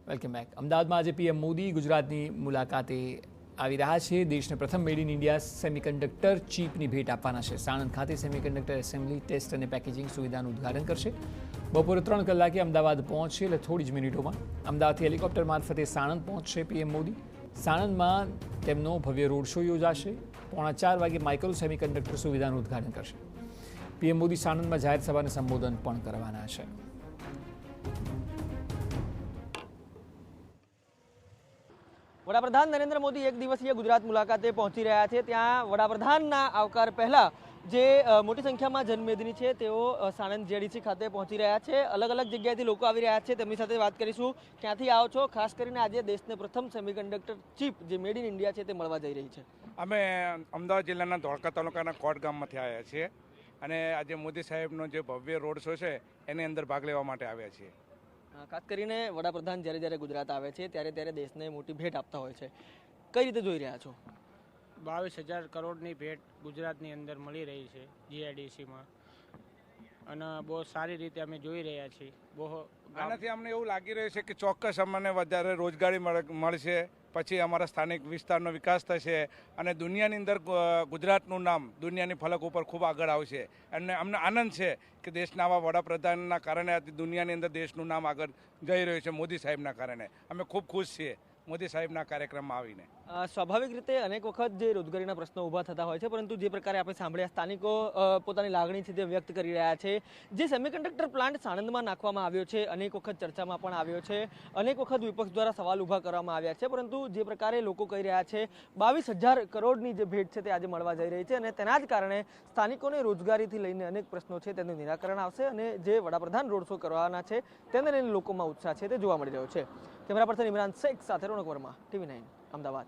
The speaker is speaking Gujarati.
Welcome back. અમદાવાદમાં આજે પીએમ મોદી ગુજરાતની મુલાકાતે આવી રહ્યા છે. દેશને પ્રથમ મેડ ઇન ઇન્ડિયા સેમિકન્ડક્ટર ચીપની ભેટ આપવાના છે. સાણંદ ખાતે સેમિકન્ડક્ટર એસેમ્બલી, ટેસ્ટ અને પેકેજિંગ સુવિધાનું ઉદ્ઘાટન કરશે. બપોરે 3 કલાકે અમદાવાદ પહોંચશે, એટલે થોડી જ મિનિટોમાં અમદાવાદથી હેલિકોપ્ટર મારફતે સાણંદ પહોંચશે પીએમ મોદી. સાણંદમાં તેમનો ભવ્ય રોડ શો યોજાશે. 3:45 વાગે માઇક્રો સેમિકન્ડક્ટર સુવિધાનું ઉદ્ઘાટન કરશે. પીએમ મોદી સાણંદમાં જાહેર સભાને સંબોધન પણ કરવાના છે. વડાપ્રધાન નરેન્દ્ર મોદી એક દિવસીય ગુજરાત મુલાકાતે પહોંચી રહ્યા છે. ત્યાં વડાપ્રધાનના આવકાર પહેલા જે મોટી સંખ્યામાં જનમેદની છે તેઓ સાણંદ જેડીસી ખાતે પહોંચી રહ્યા છે. અલગ અલગ જગ્યાએથી લોકો આવી રહ્યા છે, તેમની સાથે વાત કરીશું. ક્યાંથી આવો છો? ખાસ કરીને આજે દેશને પ્રથમ સેમિકન્ડક્ટર ચીપ જે મેડ ઇન ઇન્ડિયા છે તે મળવા જઈ રહી છે. અમે અમદાવાદ જિલ્લાના ધોળકા તાલુકાના કોટ ગામમાંથી આવ્યા છીએ અને આજે મોદી સાહેબનો જે ભવ્ય રોડ શો છે એની અંદર ભાગ લેવા માટે આવ્યા છીએ. ખાસ કરીને વડાપ્રધાન જ્યારે ગુજરાત આવે છે ત્યારે દેશને મોટી ભેટ આપતા હોય છે. કઈ રીતે જોઈ રહ્યા છો? 22,000 કરોડની ભેટ ગુજરાતની અંદર મળી રહી છે જીઆઈડીસીમાં, અને બહુ સારી રીતે અમે જોઈ રહ્યા છીએ. આનાથી અમને એવું લાગી રહ્યું છે કે ચોક્કસ અમને વધારે રોજગારી મળશે, પછી અમારા સ્થાનિક વિસ્તારનો વિકાસ થશે અને દુનિયાની અંદર ગુજરાતનું નામ દુનિયાની ફલક ઉપર ખૂબ આગળ આવશે. અને અમને આનંદ છે કે દેશના આવા વડાપ્રધાનના કારણે દુનિયાની અંદર દેશનું નામ આગળ જઈ રહ્યું છે. મોદી સાહેબના કારણે અમે ખૂબ ખુશ છીએ મોદી સાહેબના કાર્યક્રમમાં આવીને. સ્વાભાવિક રીતે અનેક વખત જે રોજગારીના પ્રશ્નો ઊભા થતા હોય છે, પરંતુ જે પ્રકારે આપણે સાંભળ્યા સ્થાનિકો પોતાની લાગણી છે તે વ્યક્ત કરી રહ્યા છે. જે સેમિકન્ડક્ટર પ્લાન્ટ સાણંદમાં નાખવામાં આવ્યો છે અનેક વખત ચર્ચામાં પણ આવ્યો છે, અનેક વખત વિપક્ષ દ્વારા સવાલ ઊભા કરવામાં આવ્યા છે, પરંતુ જે પ્રકારે લોકો કહી રહ્યા છે 22,000 કરોડની જે ભેટ છે તે આજે મળવા જઈ રહી છે અને તેના જ કારણે સ્થાનિકોને રોજગારીથી લઈને અનેક પ્રશ્નો છે તેનું નિરાકરણ આવશે અને જે વડાપ્રધાન રોડ શો કરવાના છે તેને લઈને લોકોમાં ઉત્સાહ છે તે જોવા મળી રહ્યો છે. કેમેરા પર્સન ઇમરાન શેખ સાથે રોનક વર્મા, TV9 અમદાવાદ.